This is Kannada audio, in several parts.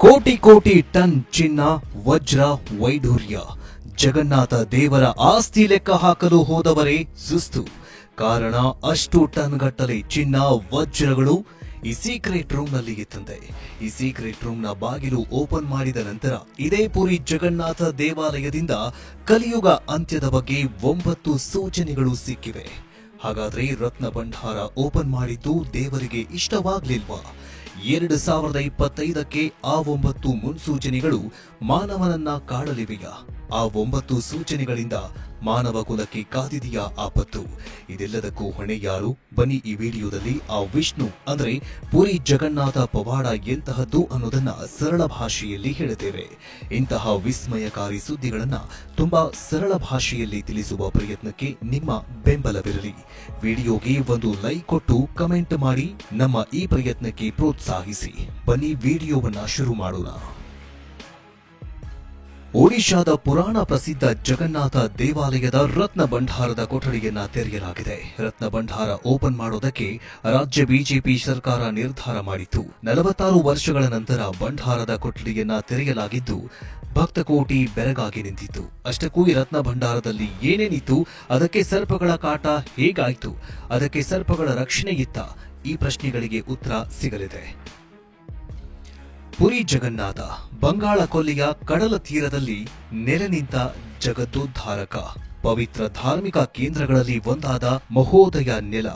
ಕೋಟಿ ಕೋಟಿ ಟನ್ ಚಿನ್ನ, ವಜ್ರ, ವೈಢೂರ್ಯ. ಜಗನ್ನಾಥ ದೇವರ ಆಸ್ತಿ ಲೆಕ್ಕ ಹಾಕಲು ಹೋದವರೇ ಸುಸ್ತು. ಕಾರಣ ಅಷ್ಟು ಟನ್ ಗಟ್ಟಲೆ ಚಿನ್ನ, ವಜ್ರಗಳು ಈ ಸೀಕ್ರೆಟ್ ರೂಮ್ ನಲ್ಲಿ ಇತ್ತಂತೆ. ಈ ಸೀಕ್ರೆಟ್ ರೂಮ್ ನ ಬಾಗಿಲು ಓಪನ್ ಮಾಡಿದ ನಂತರ ಇದೇ ಪುರಿ ಜಗನ್ನಾಥ ದೇವಾಲಯದಿಂದ ಕಲಿಯುಗ ಅಂತ್ಯದ ಬಗ್ಗೆ 9 ಸೂಚನೆಗಳು ಸಿಕ್ಕಿವೆ. ಹಾಗಾದ್ರೆ ರತ್ನ ಭಂಡಾರ ಓಪನ್ ಮಾಡಿದ್ದು ದೇವರಿಗೆ ಇಷ್ಟವಾಗ್ಲಿಲ್ವಾ? 2025ಕ್ಕೆ ಆ 9 ಮುನ್ಸೂಚನೆಗಳು ಮಾನವನನ್ನ ಕಾಡಲಿವೆಯಾ? ಆ 9 ಸೂಚನೆಗಳಿಂದ ಮಾನವ ಕುಲಕ್ಕೆ ಕಾದಿದೆಯಾ ಆಪತ್ತು? ಇದೆಲ್ಲದಕ್ಕೂ ಹೊಣೆ ಯಾರು? ಬನ್ನಿ ಈ ವಿಡಿಯೋದಲ್ಲಿ ಆ ವಿಷ್ಣು ಅಂದ್ರೆ ಪುರಿ ಜಗನ್ನಾಥ ಪವಾಡ ಎಂತಹದ್ದು ಅನ್ನೋದನ್ನ ಸರಳ ಭಾಷೆಯಲ್ಲಿ ಹೇಳುತ್ತೇವೆ. ಇಂತಹ ವಿಸ್ಮಯಕಾರಿ ಸುದ್ದಿಗಳನ್ನ ತುಂಬಾ ಸರಳ ಭಾಷೆಯಲ್ಲಿ ತಿಳಿಸುವ ಪ್ರಯತ್ನಕ್ಕೆ ನಿಮ್ಮ ಬೆಂಬಲವಿರಲಿ. ವಿಡಿಯೋಗೆ ಒಂದು ಲೈಕ್ ಕೊಟ್ಟು ಕಮೆಂಟ್ ಮಾಡಿ ನಮ್ಮ ಈ ಪ್ರಯತ್ನಕ್ಕೆ ಪ್ರೋತ್ಸಾಹಿಸಿ. ಬನ್ನಿ ವಿಡಿಯೋವನ್ನ ಶುರು ಮಾಡೋಣ. ಒಡಿಶಾದ ಪುರಾಣ ಪ್ರಸಿದ್ಧ ಜಗನ್ನಾಥ ದೇವಾಲಯದ ರತ್ನ ಭಂಡಾರದ ಕೊಠಡಿಯನ್ನ ತೆರೆಯಲಾಗಿದೆ. ರತ್ನ ಭಂಡಾರ ಓಪನ್ ಮಾಡೋದಕ್ಕೆ ರಾಜ್ಯ ಬಿಜೆಪಿ ಸರ್ಕಾರ ನಿರ್ಧಾರ ಮಾಡಿತ್ತು. 46 ವರ್ಷಗಳ ನಂತರ ಭಂಡಾರದ ಕೊಠಡಿಯನ್ನ ತೆರೆಯಲಾಗಿದ್ದು ಭಕ್ತಕೋಟಿ ಬೆರಗಾಗಿ ನಿಂತಿತ್ತು. ಅಷ್ಟಕ್ಕೂ ಈ ರತ್ನ ಭಂಡಾರದಲ್ಲಿ ಏನೇನಿತ್ತು? ಅದಕ್ಕೆ ಸರ್ಪಗಳ ಕಾಟ ಹೇಗಾಯ್ತು? ಅದಕ್ಕೆ ಸರ್ಪಗಳ ರಕ್ಷಣೆ ಇತ್ತ? ಈ ಪ್ರಶ್ನೆಗಳಿಗೆ ಉತ್ತರ ಸಿಗಲಿದೆ. ಪುರಿ ಜಗನ್ನಾಥ ಬಂಗಾಳ ಕೊಲ್ಲಿಯ ಕಡಲ ತೀರದಲ್ಲಿ ನೆಲೆ ನಿಂತ ಜಗದೋದ್ಧಾರಕ, ಪವಿತ್ರ ಧಾರ್ಮಿಕ ಕೇಂದ್ರಗಳಲ್ಲಿ ಒಂದಾದ ಮಹೋದಯ ನೆಲ.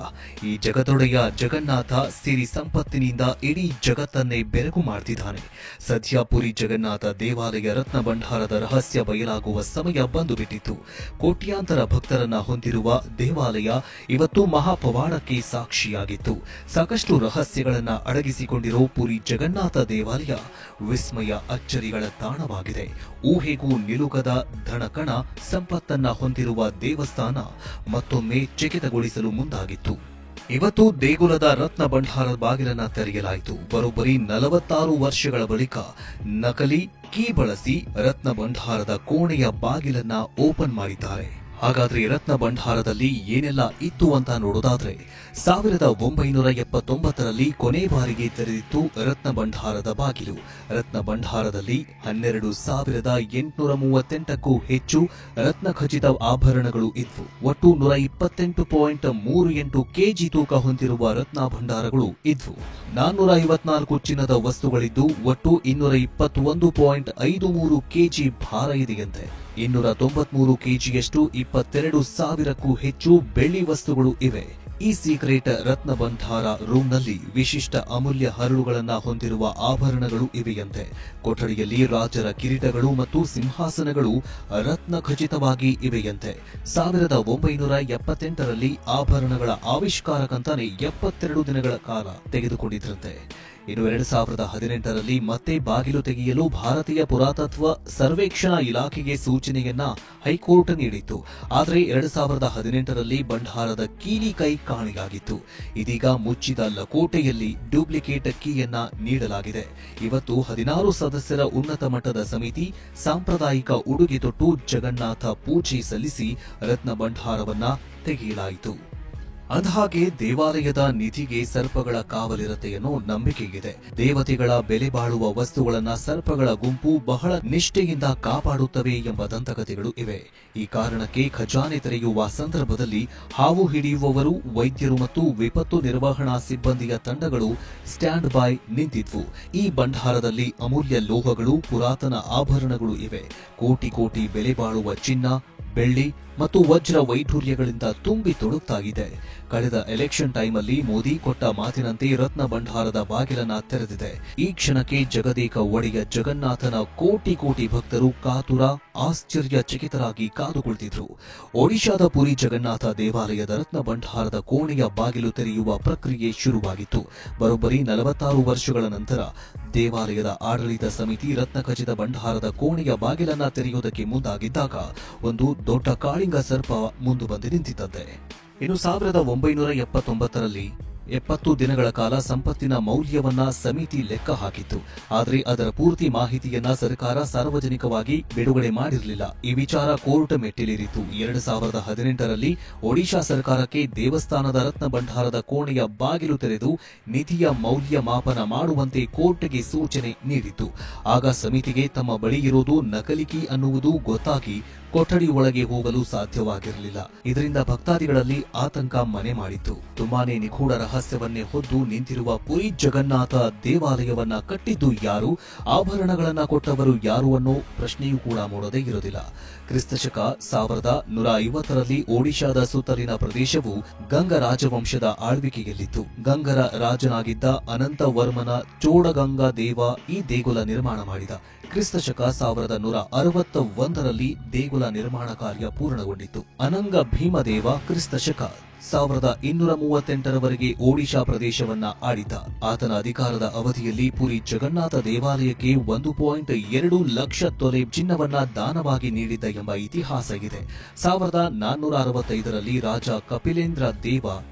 ಈ ಜಗದೊಡೆಯ ಜಗನ್ನಾಥ ಸಿರಿ ಸಂಪತ್ತಿನಿಂದ ಇಡೀ ಜಗತ್ತನ್ನೇ ಬೆರಗು ಮಾಡ್ತಿದ್ದಾನೆ. ಸದ್ಯ ಪುರಿ ಜಗನ್ನಾಥ ದೇವಾಲಯ ರತ್ನ ಭಂಡಾರದ ರಹಸ್ಯ ಬಯಲಾಗುವ ಸಮಯ ಬಂದು ಬಿಟ್ಟಿತ್ತು. ಕೋಟ್ಯಾಂತರ ಭಕ್ತರನ್ನ ಹೊಂದಿರುವ ದೇವಾಲಯ ಇವತ್ತು ಮಹಾಪವಾಡಕ್ಕೆ ಸಾಕ್ಷಿಯಾಗಿತ್ತು. ಸಾಕಷ್ಟು ರಹಸ್ಯಗಳನ್ನ ಅಡಗಿಸಿಕೊಂಡಿರೋ ಪುರಿ ಜಗನ್ನಾಥ ದೇವಾಲಯ ವಿಸ್ಮಯ ಅಚ್ಚರಿಗಳ ತಾಣವಾಗಿದೆ. ಊಹೆಗೂ ನಿಲುಕದ ಧನಕಣ ಸಂಪತ್ತನ್ನ ಹೊಂದಿರುವ ದೇವಸ್ಥಾನ ಮತ್ತೊಮ್ಮೆ ಚಕಿತಗೊಳಿಸಲು ಮುಂದಾಗಿತ್ತು. ಇವತ್ತು ದೇಗುಲದ ರತ್ನ ಭಂಡಾರದ ಬಾಗಿಲನ್ನ ತೆರೆಯಲಾಯಿತು. ಬರೋಬ್ಬರಿ 46 ವರ್ಷಗಳ ಬಳಿಕ ನಕಲಿ ಕೀ ಬಳಸಿ ರತ್ನ ಭಂಡಾರದ ಕೋಣೆಯ ಬಾಗಿಲನ್ನ ಓಪನ್ ಮಾಡಿದ್ದಾರೆ. ಹಾಗಾದ್ರೆ ರತ್ನ ಭಂಡಾರದಲ್ಲಿ ಏನೆಲ್ಲ ಇತ್ತು ಅಂತ ನೋಡೋದಾದ್ರೆ 1979ರಲ್ಲಿ ಕೊನೆ ಬಾರಿಗೆ ತೆರೆದಿತ್ತು ರತ್ನ ಭಂಡಾರದ ಬಾಗಿಲು. ರತ್ನ ಭಂಡಾರದಲ್ಲಿ 12,838ಕ್ಕೂ ಹೆಚ್ಚು ರತ್ನ ಖಚಿತ ಆಭರಣಗಳು ಇದ್ವು. ಒಟ್ಟು 128.38 ಕೆಜಿ ತೂಕ ಹೊಂದಿರುವ ರತ್ನ ಭಂಡಾರಗಳು ಇದ್ವು. 454 ಚಿನ್ನದ ವಸ್ತುಗಳಿದ್ದು ಒಟ್ಟು 221.53 ಕೆಜಿ ಭಾರ ಇದೆಯಂತೆ. 293 ಕೆಜಿಯಷ್ಟು 22,000ಕ್ಕೂ ಹೆಚ್ಚು ಬೆಳ್ಳಿ ವಸ್ತುಗಳು ಇವೆ. ಈ ಸೀಕ್ರೆಟ್ ರತ್ನ ಭಂಡಾರ ರೂಮ್ನಲ್ಲಿ ವಿಶಿಷ್ಟ ಅಮೂಲ್ಯ ಹರಳುಗಳನ್ನ ಹೊಂದಿರುವ ಆಭರಣಗಳು ಇವೆಯಂತೆ. ಕೊಠಡಿಯಲ್ಲಿ ರಾಜರ ಕಿರೀಟಗಳು ಮತ್ತು ಸಿಂಹಾಸನಗಳು ರತ್ನ ಖಚಿತವಾಗಿ ಇವೆಯಂತೆ. 1978ರಲ್ಲಿ ಆಭರಣಗಳ ಆವಿಷ್ಕಾರಕ್ಕಂತಾನೆ 72 ದಿನಗಳ ಕಾಲ ತೆಗೆದುಕೊಂಡಿದ್ರಂತೆ. ಇನ್ನು 2018ರಲ್ಲಿ ಮತ್ತೆ ಬಾಗಿಲು ತೆಗೆಯಲು ಭಾರತೀಯ ಪುರಾತತ್ವ ಸರ್ವೇಕ್ಷಣಾ ಇಲಾಖೆಗೆ ಸೂಚನೆಯನ್ನ ಹೈಕೋರ್ಟ್ ನೀಡಿತ್ತು. ಆದರೆ 2018ರಲ್ಲಿ ಭಂಡಾರದ ಕೀಲಿ ಕೈ ಕಾಣೆಯಾಗಿತ್ತು. ಇದೀಗ ಮುಚ್ಚಿದ ಲಕೋಟೆಯಲ್ಲಿ ಡ್ಯೂಪ್ಲಿಕೇಟ್ ಕೀಯನ್ನ ನೀಡಲಾಗಿದೆ. ಇವತ್ತು 16 ಸದಸ್ಯರ ಉನ್ನತ ಮಟ್ಟದ ಸಮಿತಿ ಸಾಂಪ್ರದಾಯಿಕ ಉಡುಗೆ ತೊಟ್ಟು ಜಗನ್ನಾಥ ಪೂಜೆ ಸಲ್ಲಿಸಿ ರತ್ನ ಭಂಡಾರವನ್ನ ತೆಗೆಯಲಾಯಿತು. ಅಂದಹಾಗೆ ದೇವಾಲಯದ ನಿಧಿಗೆ ಸರ್ಪಗಳ ಕಾವಲಿರತ್ತೆ ಅನ್ನೋ ನಂಬಿಕೆಯಿದೆ. ದೇವತೆಗಳ ಬೆಲೆ ಬಾಳುವ ವಸ್ತುಗಳನ್ನ ಸರ್ಪಗಳ ಗುಂಪು ಬಹಳ ನಿಷ್ಠೆಯಿಂದ ಕಾಪಾಡುತ್ತವೆ ಎಂಬ ದಂತಕಥೆಗಳು ಇವೆ. ಈ ಕಾರಣಕ್ಕೆ ಖಜಾನೆ ತೆರೆಯುವ ಸಂದರ್ಭದಲ್ಲಿ ಹಾವು ಹಿಡಿಯುವವರು, ವೈದ್ಯರು ಮತ್ತು ವಿಪತ್ತು ನಿರ್ವಹಣಾ ಸಿಬ್ಬಂದಿಯ ತಂಡಗಳು ಸ್ಟ್ಯಾಂಡ್ ಬೈ ನಿಂತಿದ್ವು. ಈ ಭಂಡಾರದಲ್ಲಿ ಅಮೂಲ್ಯ ಲೋಹಗಳು, ಪುರಾತನ ಆಭರಣಗಳು ಇವೆ. ಕೋಟಿ ಕೋಟಿ ಬೆಲೆ ಬಾಳುವ ಚಿನ್ನ, ಬೆಳ್ಳಿ ಮತ್ತು ವಜ್ರ ವೈಢೂರ್ಯಗಳಿಂದ ತುಂಬಿ ತುಳುಕ್ತಾಗಿದೆ. ಕಳೆದ ಎಲೆಕ್ಷನ್ ಟೈಮಲ್ಲಿ ಮೋದಿ ಕೊಟ್ಟ ಮಾತಿನಂತೆ ರತ್ನ ಭಂಡಾರದ ಬಾಗಿಲನ್ನ ತೆರೆದಿದೆ. ಈ ಕ್ಷಣಕ್ಕೆ ಜಗದೇಕ ಒಡೆಯ ಜಗನ್ನಾಥನ ಕೋಟಿ ಕೋಟಿ ಭಕ್ತರು ಕಾತುರ, ಆಶ್ಚರ್ಯಚಕಿತರಾಗಿ ಕಾದು ಕುಳಿತಿದ್ರು. ಒಡಿಶಾದ ಪುರಿ ಜಗನ್ನಾಥ ದೇವಾಲಯದ ರತ್ನ ಭಂಡಾರದ ಕೋಣೆಯ ಬಾಗಿಲು ತೆರೆಯುವ ಪ್ರಕ್ರಿಯೆ ಶುರುವಾಗಿತ್ತು. ಬರೋಬ್ಬರಿ 46 ವರ್ಷಗಳ ನಂತರ ದೇವಾಲಯದ ಆಡಳಿತ ಸಮಿತಿ ರತ್ನ ಖಚಿತ ಭಂಡಾರದ ಕೋಣೆಯ ಬಾಗಿಲನ್ನ ತೆರೆಯುವುದಕ್ಕೆ ಮುಂದಾಗಿದ್ದಾಗ ಒಂದು ದೊಡ್ಡ ಕಾಳಿಂಗ ಸರ್ಪ ಮುಂದು ಬಂದು ನಿಂತಿದ್ದಂತೆ. ಇನ್ನು 1979ರಲ್ಲಿ 70 ದಿನಗಳ ಕಾಲ ಸಂಪತ್ತಿನ ಮೌಲ್ಯವನ್ನ ಸಮಿತಿ ಲೆಕ್ಕ ಹಾಕಿತ್ತು. ಆದರೆ ಅದರ ಪೂರ್ತಿ ಮಾಹಿತಿಯನ್ನ ಸರ್ಕಾರ ಸಾರ್ವಜನಿಕವಾಗಿ ಬಿಡುಗಡೆ ಮಾಡಿರಲಿಲ್ಲ. ಈ ವಿಚಾರ ಕೋರ್ಟ್ ಮೆಟ್ಟಿಲೇರಿತು. 2018ರಲ್ಲಿ ಒಡಿಶಾ ಸರ್ಕಾರಕ್ಕೆ ದೇವಸ್ಥಾನದ ರತ್ನ ಭಂಡಾರದ ಕೋಣೆಯ ಬಾಗಿಲು ತೆರೆದು ನಿಧಿಯ ಮೌಲ್ಯ ಮಾಪನ ಮಾಡುವಂತೆ ಕೋರ್ಟ್ಗೆ ಸೂಚನೆ ನೀಡಿತು. ಆಗ ಸಮಿತಿಗೆ ತಮ್ಮ ಬಳಿ ಇರೋದು ನಕಲಿಕಿ ಅನ್ನುವುದು ಗೊತ್ತಾಗಿ ಕೊಠಡಿ ಒಳಗೆ ಹೋಗಲು ಸಾಧ್ಯವಾಗಿರಲಿಲ್ಲ. ಇದರಿಂದ ಭಕ್ತಾದಿಗಳಲ್ಲಿ ಆತಂಕ ಮನೆ ಮಾಡಿತ್ತು. ತುಂಬಾನೇ ನಿಗೂಢ ರಹಸ್ಯವನ್ನೇ ಹೊದ್ದು ನಿಂತಿರುವ ಪುರಿ ಜಗನ್ನಾಥ ದೇವಾಲಯವನ್ನ ಕಟ್ಟಿದ್ದು ಯಾರು, ಆಭರಣಗಳನ್ನ ಕೊಟ್ಟವರು ಯಾರು ಅನ್ನೋ ಪ್ರಶ್ನೆಯೂ ಕೂಡ ಮೂಡದೇ ಇರೋದಿಲ್ಲ. ಕ್ರಿಸ್ತಶಕ 1150ರಲ್ಲಿ ಒಡಿಶಾದ ಸುತ್ತಲಿನ ಪ್ರದೇಶವು ಗಂಗ ರಾಜವಂಶದ ಆಳ್ವಿಕೆಯಲ್ಲಿತ್ತು. ಗಂಗರ ರಾಜನಾಗಿದ್ದ ಅನಂತವರ್ಮನ ಚೋಡಗಂಗಾ ದೇವ ಈ ದೇಗುಲ ನಿರ್ಮಾಣ ಮಾಡಿದ. ಕ್ರಿಸ್ತಶಕ 1161ರಲ್ಲಿ ದೇಗುಲ ನಿರ್ಮಾಣ ಕಾರ್ಯ ಪೂರ್ಣಗೊಂಡಿತ್ತು. ಅನಂಗ ಭೀಮದೇವ ಕ್ರಿಸ್ತಶಕ 1238ರವರೆಗೆ ಒಡಿಶಾ ಪ್ರದೇಶವನ್ನ ಆಳಿದ. ಆತನ ಅಧಿಕಾರದ ಅವಧಿಯಲ್ಲಿ ಪುರಿ ಜಗನ್ನಾಥ ದೇವಾಲಯಕ್ಕೆ 1.2 ಲಕ್ಷ ತೊಲೆ ಚಿನ್ನವನ್ನ ದಾನವಾಗಿ ನೀಡಿದ್ದ ಎಂಬ ಇತಿಹಾಸ ಇದೆ. 1465ರಲ್ಲಿ ರಾಜ ಕಪಿಲೇಂದ್ರ ದೇವ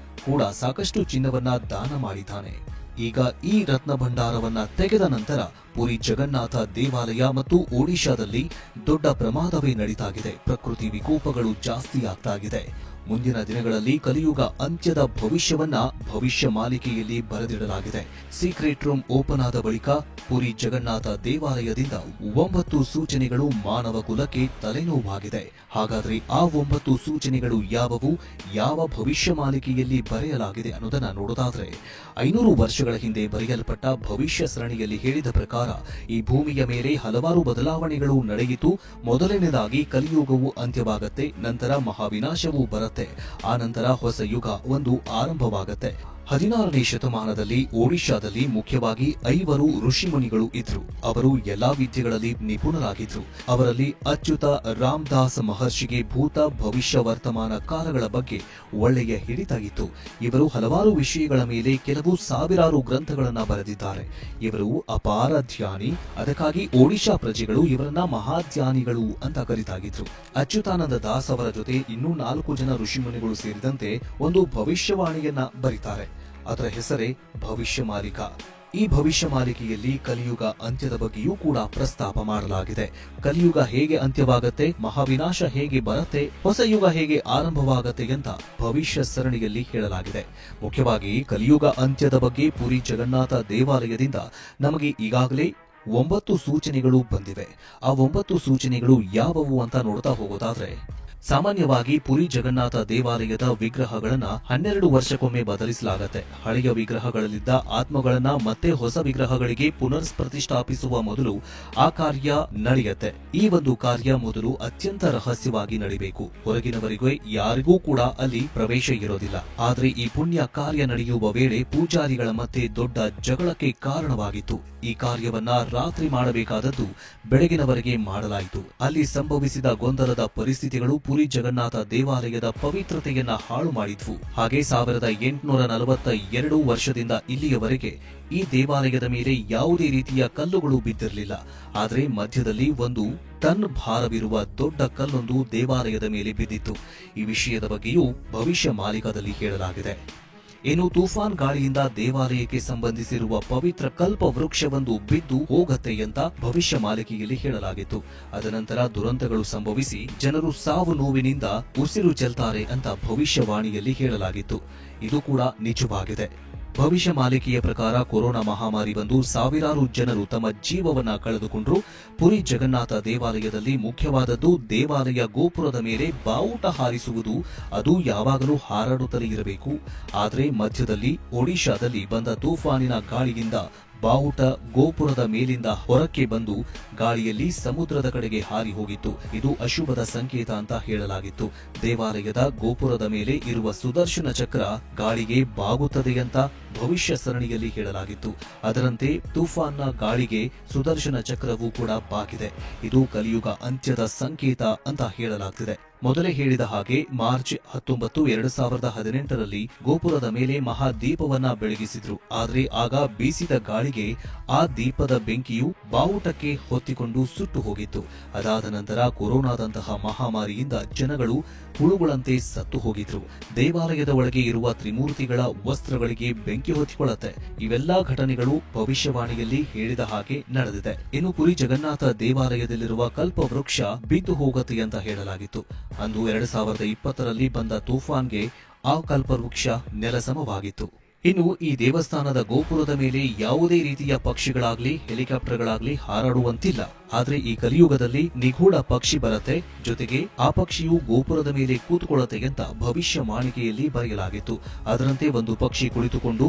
ಕೂಡ ಸಾಕಷ್ಟು ಚಿನ್ನವನ್ನ ದಾನ ಮಾಡಿದ್ದಾನೆ. ಈಗ ಈ ರತ್ನ ಭಂಡಾರವನ್ನ ತೆಗೆದ ನಂತರ ಪುರಿ ಜಗನ್ನಾಥ ದೇವಾಲಯ ಮತ್ತು ಒಡಿಶಾದಲ್ಲಿ ದೊಡ್ಡ ಪ್ರಮಾದವೇ ನಡೀತಾಗಿದೆ. ಪ್ರಕೃತಿ ವಿಕೋಪಗಳು ಜಾಸ್ತಿ ಆಗ್ತಾಗಿದೆ. ಮುಂದಿನ ದಿನಗಳಲ್ಲಿ ಕಲಿಯುಗ ಅಂತ್ಯದ ಭವಿಷ್ಯವನ್ನ ಭವಿಷ್ಯ ಮಾಲಿಕೆಯಲ್ಲಿ ಬರೆದಿಡಲಾಗಿದೆ. ಸೀಕ್ರೆಟ್ ರೂಮ್ ಓಪನ್ ಆದ ಬಳಿಕ ಪುರಿ ಜಗನ್ನಾಥ ದೇವಾಲಯದಿಂದ 9 ಸೂಚನೆಗಳು ಮಾನವ ಕುಲಕ್ಕೆ ತಲೆನೋವಾಗಿದೆ. ಹಾಗಾದ್ರೆ ಆ 9 ಸೂಚನೆಗಳು ಯಾವುವು, ಯಾವ ಭವಿಷ್ಯ ಮಾಲಿಕೆಯಲ್ಲಿ ಬರೆಯಲಾಗಿದೆ ಅನ್ನೋದನ್ನ ನೋಡೋದಾದ್ರೆ 500 ವರ್ಷಗಳ ಹಿಂದೆ ಬರೆಯಲ್ಪಟ್ಟ ಭವಿಷ್ಯ ಸರಣಿಯಲ್ಲಿ ಹೇಳಿದ ಪ್ರಕಾರ ಈ ಭೂಮಿಯ ಮೇಲೆ ಹಲವಾರು ಬದಲಾವಣೆಗಳು ನಡೆಯಿತು. ಮೊದಲನೇದಾಗಿ ಕಲಿಯುಗವು ಅಂತ್ಯವಾಗತ್ತೆ, ನಂತರ ಮಹಾವಿನಾಶವೂ ಬರುತ್ತೆ, ಆ ನಂತರ ಹೊಸ ಯುಗ ಒಂದು ಆರಂಭವಾಗತ್ತೆ. 16ನೇ ಶತಮಾನದಲ್ಲಿ ಒಡಿಶಾದಲ್ಲಿ ಮುಖ್ಯವಾಗಿ 5 ಋಷಿಮುನಿಗಳು ಇದ್ರು. ಅವರು ಎಲ್ಲಾ ವಿದ್ಯೆಗಳಲ್ಲಿ ನಿಪುಣರಾಗಿದ್ರು. ಅವರಲ್ಲಿ ಅಚ್ಯುತ ರಾಮದಾಸ್ ಮಹರ್ಷಿಗೆ ಭೂತ ಭವಿಷ್ಯ ವರ್ತಮಾನ ಕಾಲಗಳ ಬಗ್ಗೆ ಒಳ್ಳೆಯ ಹಿಡಿತ ಇತ್ತು. ಇವರು ಹಲವಾರು ವಿಷಯಗಳ ಮೇಲೆ ಕೆಲವು ಸಾವಿರಾರು ಗ್ರಂಥಗಳನ್ನ ಬರೆದಿದ್ದಾರೆ. ಇವರು ಅಪಾರ ಧ್ಯಾನಿ. ಅದಕ್ಕಾಗಿ ಒಡಿಶಾ ಪ್ರಜೆಗಳು ಇವರನ್ನ ಮಹಾಧ್ಯಾನಿಗಳು ಅಂತ ಕರೀತಾಗಿದ್ರು. ಅಚ್ಯುತಾನಂದ ದಾಸ್ ಅವರ ಜೊತೆ ಇನ್ನೂ 4 ಜನ ಋಷಿಮುನಿಗಳು ಸೇರಿದಂತೆ ಒಂದು ಭವಿಷ್ಯವಾಣಿಯನ್ನ ಬರೀತಾರೆ. ಅದರ ಹೆಸರೇ ಭವಿಷ್ಯ ಮಾಲಿಕ. ಈ ಭವಿಷ್ಯ ಮಾಲಿಕೆಯಲ್ಲಿ ಕಲಿಯುಗ ಅಂತ್ಯದ ಬಗ್ಗೆಯೂ ಕೂಡ ಪ್ರಸ್ತಾಪ ಮಾಡಲಾಗಿದೆ. ಕಲಿಯುಗ ಹೇಗೆ ಅಂತ್ಯವಾಗತ್ತೆ, ಮಹಾವಿನಾಶ ಹೇಗೆ ಬರುತ್ತೆ, ಹೊಸ ಯುಗ ಹೇಗೆ ಆರಂಭವಾಗತ್ತೆ ಅಂತ ಭವಿಷ್ಯ ಸರಣಿಯಲ್ಲಿ ಹೇಳಲಾಗಿದೆ. ಮುಖ್ಯವಾಗಿ ಕಲಿಯುಗ ಅಂತ್ಯದ ಬಗ್ಗೆ ಪುರಿ ಜಗನ್ನಾಥ ದೇವಾಲಯದಿಂದ ನಮಗೆ ಈಗಾಗಲೇ 9 ಸೂಚನೆಗಳು ಬಂದಿವೆ. ಆ 9 ಸೂಚನೆಗಳು ಯಾವುವು ಅಂತ ನೋಡ್ತಾ ಹೋಗೋದಾದ್ರೆ, ಸಾಮಾನ್ಯವಾಗಿ ಪುರಿ ಜಗನ್ನಾಥ ದೇವಾಲಯದ ವಿಗ್ರಹಗಳನ್ನ 12 ವರ್ಷಕ್ಕೊಮ್ಮೆ ಬದಲಿಸಲಾಗತ್ತೆ. ಹಳೆಯ ವಿಗ್ರಹಗಳಲ್ಲಿದ್ದ ಆತ್ಮಗಳನ್ನ ಮತ್ತೆ ಹೊಸ ವಿಗ್ರಹಗಳಿಗೆ ಪುನರ್ ಪ್ರತಿಷ್ಠಾಪಿಸುವ ಮೊದಲು ಆ ಕಾರ್ಯ ನಡೆಯುತ್ತೆ. ಈ ಒಂದು ಕಾರ್ಯ ಮೊದಲು ಅತ್ಯಂತ ರಹಸ್ಯವಾಗಿ ನಡಿಬೇಕು. ಹೊರಗಿನವರಿಗೆ ಯಾರಿಗೂ ಕೂಡ ಅಲ್ಲಿ ಪ್ರವೇಶ ಇರೋದಿಲ್ಲ. ಆದ್ರೆ ಈ ಪುಣ್ಯ ಕಾರ್ಯ ನಡೆಯುವ ವೇಳೆ ಪೂಜಾರಿಗಳ ಮಧ್ಯೆ ದೊಡ್ಡ ಜಗಳಕ್ಕೆ ಕಾರಣವಾಗಿತ್ತು. ಈ ಕಾರ್ಯವನ್ನ ರಾತ್ರಿ ಮಾಡಬೇಕಾದದ್ದು ಬೆಳಗಿನವರೆಗೆ ಮಾಡಲಾಯಿತು. ಅಲ್ಲಿ ಸಂಭವಿಸಿದ ಗೊಂದಲದ ಪರಿಸ್ಥಿತಿಗಳು ಪುರಿ ಜಗನ್ನಾಥ ದೇವಾಲಯದ ಪವಿತ್ರತೆಯನ್ನ ಹಾಳು ಮಾಡಿದ್ವು. ಹಾಗೆ 1842 ವರ್ಷದಿಂದ ಇಲ್ಲಿಯವರೆಗೆ ಈ ದೇವಾಲಯದ ಮೇಲೆ ಯಾವುದೇ ರೀತಿಯ ಕಲ್ಲುಗಳು ಬಿದ್ದಿರಲಿಲ್ಲ. ಆದರೆ ಮಧ್ಯದಲ್ಲಿ 1 ಟನ್ ಭಾರವಿರುವ ದೊಡ್ಡ ಕಲ್ಲೊಂದು ದೇವಾಲಯದ ಮೇಲೆ ಬಿದ್ದಿತ್ತು. ಈ ವಿಷಯದ ಬಗ್ಗೆಯೂ ಭವಿಷ್ಯ ಮಾಲಿಕದಲ್ಲಿ ಹೇಳಲಾಗಿದೆ. ಇನ್ನು ತೂಫಾನ್ ಗಾಳಿಯಿಂದ ದೇವಾಲಯಕ್ಕೆ ಸಂಬಂಧಿಸಿರುವ ಪವಿತ್ರ ಕಲ್ಪ ವೃಕ್ಷವೊಂದು ಬಿದ್ದು ಹೋಗತ್ತೆ ಅಂತ ಭವಿಷ್ಯ ಮಾಲಿಕೆಯಲ್ಲಿ ಹೇಳಲಾಗಿತ್ತು. ಅದನಂತರ ದುರಂತಗಳು ಸಂಭವಿಸಿ ಜನರು ಸಾವು ನೋವಿನಿಂದ ಉಸಿರು ಚೆಲ್ತಾರೆ ಅಂತ ಭವಿಷ್ಯವಾಣಿಯಲ್ಲಿ ಹೇಳಲಾಗಿತ್ತು. ಇದು ಕೂಡ ನಿಜವಾಗಿದೆ. ಭವಿಷ್ಯ ಮಾಲಿಕೆಯ ಪ್ರಕಾರ ಕೊರೋನಾ ಮಹಾಮಾರಿ ಬಂದು ಸಾವಿರಾರು ಜನರು ತಮ್ಮ ಜೀವವನ್ನ ಕಳೆದುಕೊಂಡ್ರು. ಪುರಿ ಜಗನ್ನಾಥ ದೇವಾಲಯದಲ್ಲಿ ಮುಖ್ಯವಾದದ್ದು ದೇವಾಲಯ ಗೋಪುರದ ಮೇಲೆ ಬಾವುಟ ಹಾರಿಸುವುದು. ಅದು ಯಾವಾಗಲೂ ಹಾರಾಡುತ್ತಲೇ ಇರಬೇಕು. ಆದರೆ ಮಧ್ಯದಲ್ಲಿ ಒಡಿಶಾದಲ್ಲಿ ಬಂದ ತೂಫಾನಿನ ಗಾಳಿಯಿಂದ ಬಾವುಟ ಗೋಪುರದ ಮೇಲಿಂದ ಹೊರಕ್ಕೆ ಬಂದು ಗಾಳಿಯಲ್ಲಿ ಸಮುದ್ರದ ಕಡೆಗೆ ಹಾರಿ ಹೋಗಿತ್ತು. ಇದು ಅಶುಭದ ಸಂಕೇತ ಅಂತ ಹೇಳಲಾಗಿತ್ತು. ದೇವಾಲಯದ ಗೋಪುರದ ಮೇಲೆ ಇರುವ ಸುದರ್ಶನ ಚಕ್ರ ಗಾಳಿಗೆ ಬಾಗುತ್ತದೆ ಅಂತ ಭವಿಷ್ಯ ಸರಣಿಯಲ್ಲಿ ಹೇಳಲಾಗಿತ್ತು. ಅದರಂತೆ ತೂಫಾನ್ನ ಗಾಳಿಗೆ ಸುದರ್ಶನ ಚಕ್ರವೂ ಕೂಡ ಬಾಗಿದೆ. ಇದು ಕಲಿಯುಗ ಅಂತ್ಯದ ಸಂಕೇತ ಅಂತ ಹೇಳಲಾಗ್ತಿದೆ. ಮೊದಲೇ ಹೇಳಿದ ಹಾಗೆ ಮಾರ್ಚ್ 19, 2018ರಲ್ಲಿ ಗೋಪುರದ ಮೇಲೆ ಮಹಾದೀಪವನ್ನ ಬೆಳಗಿಸಿದ್ರು. ಆದರೆ ಆಗ ಬೀಸಿದ ಗಾಳಿಗೆ ಆ ದೀಪದ ಬೆಂಕಿಯು ಬಾವುಟಕ್ಕೆ ಹೊತ್ತಿಕೊಂಡು ಸುಟ್ಟು ಹೋಗಿತ್ತು. ಅದಾದ ನಂತರ ಕೊರೋನಾದಂತಹ ಮಹಾಮಾರಿಯಿಂದ ಜನಗಳು ಹುಳುಗಳಂತೆ ಸತ್ತು ಹೋಗಿದ್ರು. ದೇವಾಲಯದ ಒಳಗೆ ಇರುವ ತ್ರಿಮೂರ್ತಿಗಳ ವಸ್ತ್ರಗಳಿಗೆ ಬೆಂಕಿ ಹೊತ್ತಿಕೊಳ್ಳುತ್ತೆ. ಇವೆಲ್ಲಾ ಘಟನೆಗಳು ಭವಿಷ್ಯವಾಣಿಯಲ್ಲಿ ಹೇಳಿದ ಹಾಗೆ ನಡೆದಿದೆ. ಇನ್ನು ಪುರಿ ಜಗನ್ನಾಥ ದೇವಾಲಯದಲ್ಲಿರುವ ಕಲ್ಪವೃಕ್ಷ ಬಿದ್ದು ಹೋಗುತ್ತೆ ಅಂತ ಹೇಳಲಾಗಿತ್ತು. ಅಂದು 2020ರಲ್ಲಿ ಬಂದ ತೂಫಾನ್ಗೆ ಆ ಕಲ್ಪವೃಕ್ಷ ನೆಲಸಮವಾಗಿತ್ತು. ಇನ್ನು ಈ ದೇವಸ್ಥಾನದ ಗೋಪುರದ ಮೇಲೆ ಯಾವುದೇ ರೀತಿಯ ಪಕ್ಷಿಗಳಾಗ್ಲಿ ಹೆಲಿಕಾಪ್ಟರ್ಗಳಾಗ್ಲಿ ಹಾರಾಡುವಂತಿಲ್ಲ. ಆದ್ರೆ ಈ ಕಲಿಯುಗದಲ್ಲಿ ನಿಗೂಢ ಪಕ್ಷಿ ಬರುತ್ತೆ, ಜೊತೆಗೆ ಆ ಪಕ್ಷಿಯು ಗೋಪುರದ ಮೇಲೆ ಕೂತುಕೊಳ್ಳುತ್ತೆ ಅಂತ ಭವಿಷ್ಯವಾಣಿಕೆಯಲ್ಲಿ ಬರೆಯಲಾಗಿತ್ತು. ಅದರಂತೆ ಒಂದು ಪಕ್ಷಿ ಕುಳಿತುಕೊಂಡು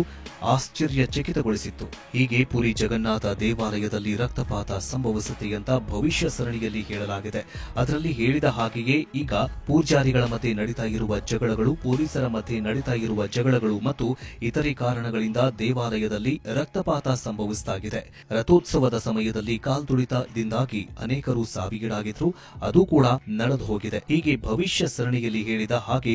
ಆಶ್ಚರ್ಯಚಕಿತಗೊಳಿಸಿತ್ತು. ಹೀಗೆ ಪುರಿ ಜಗನ್ನಾಥ ದೇವಾಲಯದಲ್ಲಿ ರಕ್ತಪಾತ ಸಂಭವಿಸುತ್ತೆ ಅಂತ ಭವಿಷ್ಯ ಸರಣಿಯಲ್ಲಿ ಹೇಳಲಾಗಿದೆ. ಅದರಲ್ಲಿ ಹೇಳಿದ ಹಾಗೆಯೇ ಈಗ ಪೂಜಾರಿಗಳ ಮಧ್ಯೆ ನಡೀತಾ ಇರುವ ಜಗಳಗಳು, ಪೊಲೀಸರ ಮಧ್ಯೆ ನಡೀತಾ ಇರುವ ಜಗಳಗಳು ಮತ್ತು ಇತರೆ ಕಾರಣಗಳಿಂದ ದೇವಾಲಯದಲ್ಲಿ ರಕ್ತಪಾತ ಸಂಭವಿಸಲಾಗಿದೆ. ರಥೋತ್ಸವದ ಸಮಯದಲ್ಲಿ ಕಾಲ್ತುಳಿತದಿಂದಾಗಿ ಅನೇಕರು ಸಾವಿಗೀಡಾಗಿದ್ರು, ಅದು ಕೂಡ ನಡೆದು ಹೋಗಿದೆ. ಹೀಗೆ ಭವಿಷ್ಯ ಸರಣಿಯಲ್ಲಿ ಹೇಳಿದ ಹಾಗೆ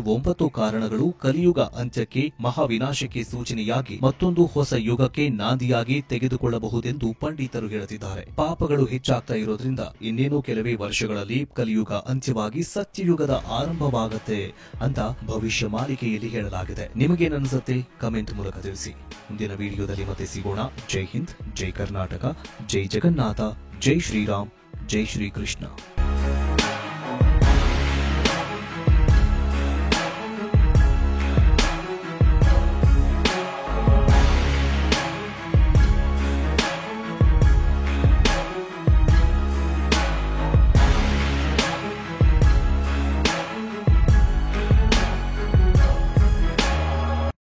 9 ಕಾರಣಗಳು ಕಲಿಯುಗ ಅಂತ್ಯಕ್ಕೆ, ಮಹಾವಿನಾಶಕ್ಕೆ ಸೂಚನೆಯಾಗಿ ಮತ್ತೊಂದು ಹೊಸ ಯುಗಕ್ಕೆ ನಾಂದಿಯಾಗಿ ತೆಗೆದುಕೊಳ್ಳಬಹುದೆಂದು ಪಂಡಿತರು ಹೇಳುತ್ತಿದ್ದಾರೆ. ಪಾಪಗಳು ಹೆಚ್ಚಾಗ್ತಾ ಇರೋದ್ರಿಂದ ಇನ್ನೇನು ಕೆಲವೇ ವರ್ಷಗಳಲ್ಲಿ ಕಲಿಯುಗ ಅಂತ್ಯವಾಗಿ ಸತ್ಯಯುಗದ ಆರಂಭವಾಗುತ್ತೆ ಅಂತ ಭವಿಷ್ಯ ಮಾಲಿಕೆಯಲ್ಲಿ ಹೇಳಲಾಗಿದೆ. ನಿಮಗೇನನ್ಸುತ್ತೆ? ಕಮೆಂಟ್ ಮೂಲಕ ತಿಳಿಸಿ. ಮುಂದಿನ ವಿಡಿಯೋದಲ್ಲಿ ಮತ್ತೆ ಸಿಗೋಣ. ಜೈ ಹಿಂದ್, ಜೈ ಕರ್ನಾಟಕ, ಜೈ ಜಗನ್ನಾಥ, ಜೈ ಶ್ರೀರಾಮ್, ಜೈ ಶ್ರೀಕೃಷ್ಣ.